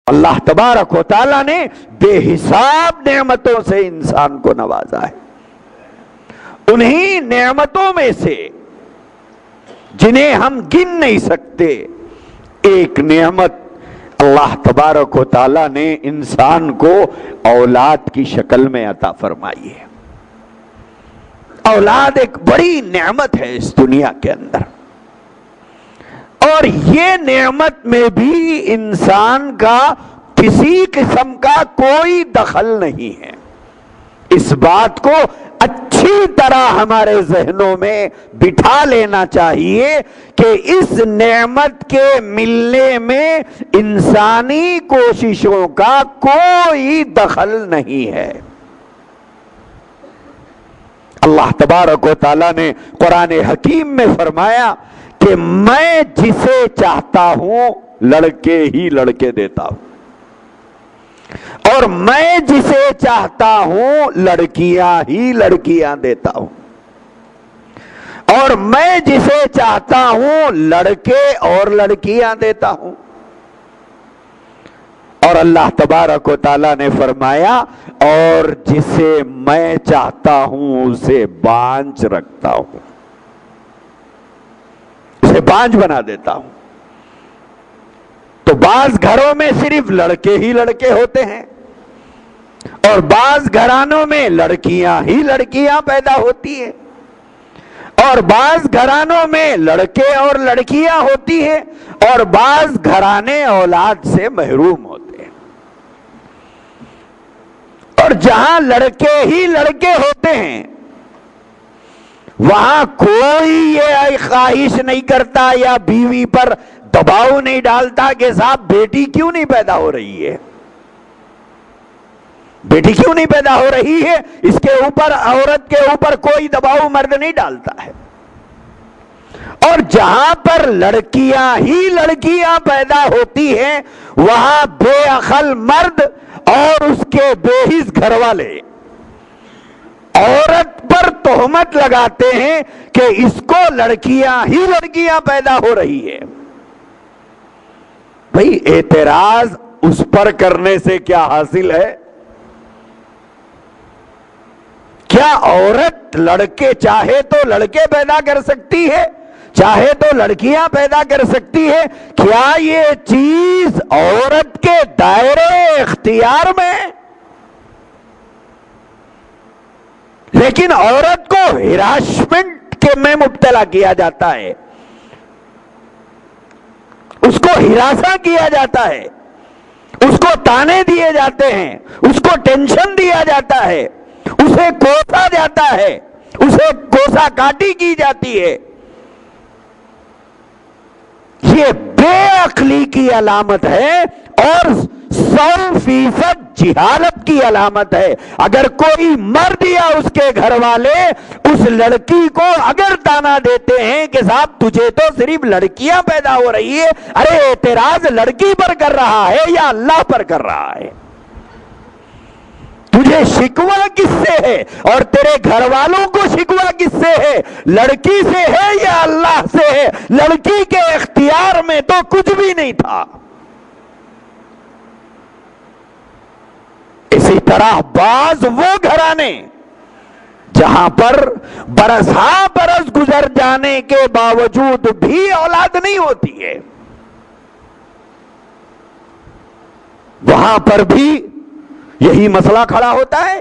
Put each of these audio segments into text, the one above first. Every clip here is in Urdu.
اللہ تبارک و تعالیٰ نے بے حساب نعمتوں سے انسان کو نوازا ہے. انہی نعمتوں میں سے جنہیں ہم گن نہیں سکتے ایک نعمت اللہ تبارک و تعالیٰ نے انسان کو اولاد کی شکل میں عطا فرمائی ہے. اولاد ایک بڑی نعمت ہے اس دنیا کے اندر، اور یہ نعمت میں بھی انسان کا کسی قسم کا کوئی دخل نہیں ہے. اس بات کو اچھی طرح ہمارے ذہنوں میں بٹھا لینا چاہیے کہ اس نعمت کے ملنے میں انسانی کوششوں کا کوئی دخل نہیں ہے. اللہ تبارک و تعالیٰ نے قرآن حکیم میں فرمایا کہ میں جسے چاہتا ہوں لڑکے ہی لڑکے دیتا ہوں، اور میں جسے چاہتا ہوں لڑکیاں ہی لڑکیاں دیتا ہوں، اور میں جسے چاہتا ہوں لڑکے اور لڑکیاں دیتا ہوں. اور اللہ تبارک و تعالیٰ نے فرمایا اور جسے میں چاہتا ہوں اسے بانجھ رکھتا ہوں، اسے بانجھ بنا دیتا ہوں. تو بعض گھروں میں صرف لڑکے ہی لڑکے ہوتے ہیں، اور بعض گھرانوں میں لڑکیاں ہی لڑکیاں پیدا ہوتی ہیں، اور بعض گھرانوں میں لڑکے اور لڑکیاں ہوتی ہیں، اور بعض گھرانے اولاد سے محروم ہوتے ہیں. اور جہاں لڑکے ہی لڑکے ہوتے ہیں وہاں کوئی یہ خواہش نہیں کرتا یا بیوی پر دباؤ نہیں ڈالتا کہ صاحب بیٹی کیوں نہیں پیدا ہو رہی ہے، بیٹی کیوں نہیں پیدا ہو رہی ہے. اس کے اوپر عورت کے اوپر کوئی دباؤ مرد نہیں ڈالتا ہے. اور جہاں پر لڑکیاں ہی لڑکیاں پیدا ہوتی ہیں وہاں بے عقل مرد اور اس کے بے حس گھر والے عورت پر تہمت لگاتے ہیں کہ اس کو لڑکیاں ہی لڑکیاں پیدا ہو رہی ہے. بھئی اعتراض اس پر کرنے سے کیا حاصل ہے؟ کیا عورت لڑکے چاہے تو لڑکے پیدا کر سکتی ہے، چاہے تو لڑکیاں پیدا کر سکتی ہے؟ کیا یہ چیز عورت کے دائرے اختیار میں؟ لیکن عورت کو ہراسمنٹ کے میں مبتلا کیا جاتا ہے، اس کو ہراساں کیا جاتا ہے، اس کو تانے دیے جاتے ہیں، اس کو ٹینشن دیا جاتا ہے، اسے کوسا جاتا ہے، اسے کوسا کاٹی کی جاتی ہے. یہ بے عقلی کی علامت ہے اور 100% جہالت کی علامت ہے. اگر کوئی مرد یا اس کے گھر والے اس لڑکی کو اگر تانا دیتے ہیں کہ صاحب تجھے تو صرف لڑکیاں پیدا ہو رہی ہے، ارے اعتراض لڑکی پر کر رہا ہے یا اللہ پر کر رہا ہے؟ تجھے شکوہ کس سے ہے اور تیرے گھر والوں کو شکوہ کس سے ہے؟ لڑکی سے ہے یا اللہ سے ہے؟ لڑکی کے اختیار میں تو کچھ بھی نہیں تھا. اسی طرح بعض وہ گھرانے جہاں پر برس ہاں برس گزر جانے کے باوجود بھی اولاد نہیں ہوتی ہے، وہاں پر بھی یہی مسئلہ کھڑا ہوتا ہے،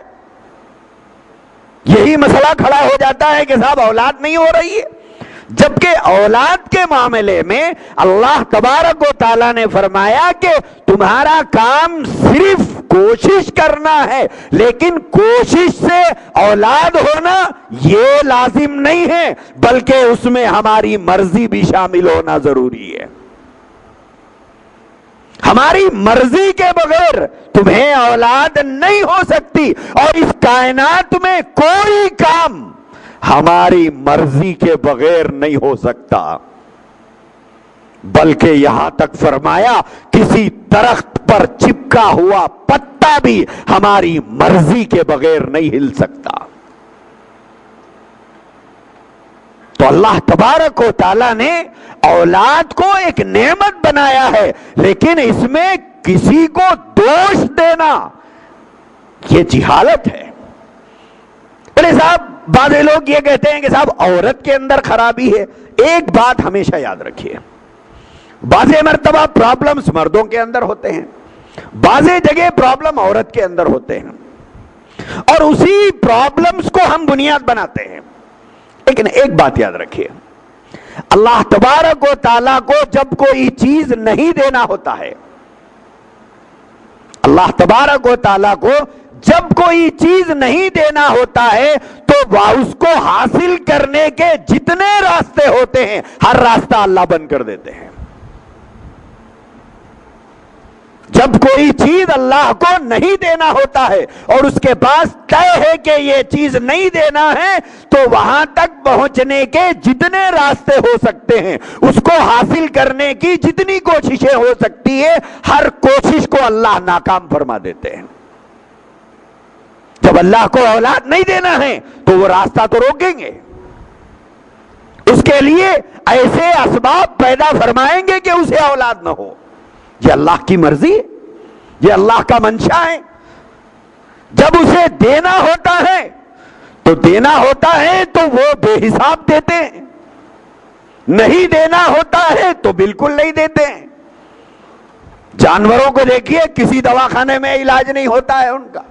یہی مسئلہ کھڑا ہو جاتا ہے کہ صاحب اولاد نہیں ہو رہی ہے. جبکہ اولاد کے معاملے میں اللہ تبارک و تعالیٰ نے فرمایا کہ تمہارا کام صرف کوشش کرنا ہے، لیکن کوشش سے اولاد ہونا یہ لازم نہیں ہے، بلکہ اس میں ہماری مرضی بھی شامل ہونا ضروری ہے. ہماری مرضی کے بغیر تمہیں اولاد نہیں ہو سکتی، اور اس کائنات میں کوئی کام ہماری مرضی کے بغیر نہیں ہو سکتا. بلکہ یہاں تک فرمایا کسی درخت پر چپکا ہوا پتا بھی ہماری مرضی کے بغیر نہیں ہل سکتا. تو اللہ تبارک و تعالیٰ نے اولاد کو ایک نعمت بنایا ہے، لیکن اس میں کسی کو دوش دینا یہ جہالت ہے۔ ارے صاحب، بعض لوگ یہ کہتے ہیں کہ صاحب عورت کے اندر خرابی ہے۔ ایک بات ہمیشہ یاد رکھیے، بعض مرتبہ پرابلمز مردوں کے اندر ہوتے ہیں، بعض جگہ پرابلم عورت کے اندر ہوتے ہیں، اور اسی پرابلمز کو ہم بنیاد بناتے ہیں۔ لیکن ایک بات یاد رکھیے، اللہ تبارک و تعالیٰ کو جب کوئی چیز نہیں دینا ہوتا ہے، اللہ تبارک و تعالیٰ کو جب کوئی چیز نہیں دینا ہوتا ہے تو وہ اس کو حاصل کرنے کے جتنے راستے ہوتے ہیں ہر راستہ اللہ بند کر دیتے ہیں۔ جب کوئی چیز اللہ کو نہیں دینا ہوتا ہے اور اس کے پاس طے ہے کہ یہ چیز نہیں دینا ہے، تو وہاں تک پہنچنے کے جتنے راستے ہو سکتے ہیں، اس کو حاصل کرنے کی جتنی کوششیں ہو سکتی ہے، ہر کوشش کو اللہ ناکام فرما دیتے ہیں۔ جب اللہ کو اولاد نہیں دینا ہے تو وہ راستہ تو روکیں گے، اس کے لیے ایسے اسباب پیدا فرمائیں گے کہ اسے اولاد نہ ہو۔ یہ اللہ کی مرضی ہے، یہ اللہ کا منشا ہے۔ جب اسے دینا ہوتا ہے تو دینا ہوتا ہے تو وہ بے حساب دیتے ہیں، نہیں دینا ہوتا ہے تو بالکل نہیں دیتے ہیں۔ جانوروں کو دیکھیے، کسی دواخانے میں علاج نہیں ہوتا ہے ان کا۔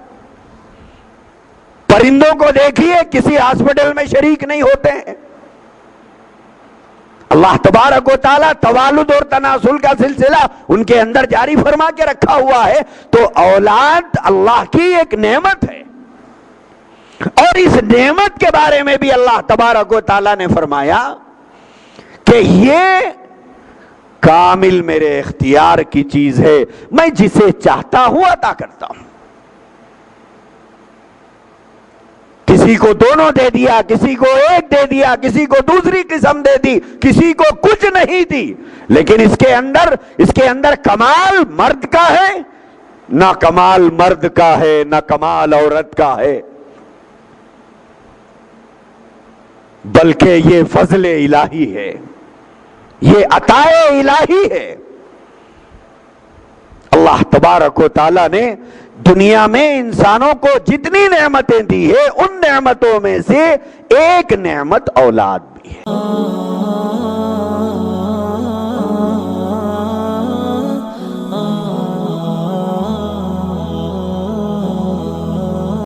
پرندوں کو دیکھیے، کسی ہاسپٹل میں شریک نہیں ہوتے ہیں۔ اللہ تبارک و تعالیٰ توالد اور تناسل کا سلسلہ ان کے اندر جاری فرما کے رکھا ہوا ہے۔ تو اولاد اللہ کی ایک نعمت ہے، اور اس نعمت کے بارے میں بھی اللہ تبارک و تعالیٰ نے فرمایا کہ یہ کامل میرے اختیار کی چیز ہے، میں جسے چاہتا ہوں عطا کرتا ہوں۔ کسی کو دونوں دے دیا، کسی کو ایک دے دیا، کسی کو دوسری قسم دے دی، کسی کو کچھ نہیں دی، لیکن اس کے اندر کمال مرد کا ہے، نہ کمال مرد کا ہے، نہ کمال عورت کا ہے، بلکہ یہ فضل الہی ہے، یہ عطا الہی ہے۔ اللہ تبارک و تعالیٰ نے دنیا میں انسانوں کو جتنی نعمتیں دی ہے، ان نعمتوں میں سے ایک نعمت اولاد بھی ہے۔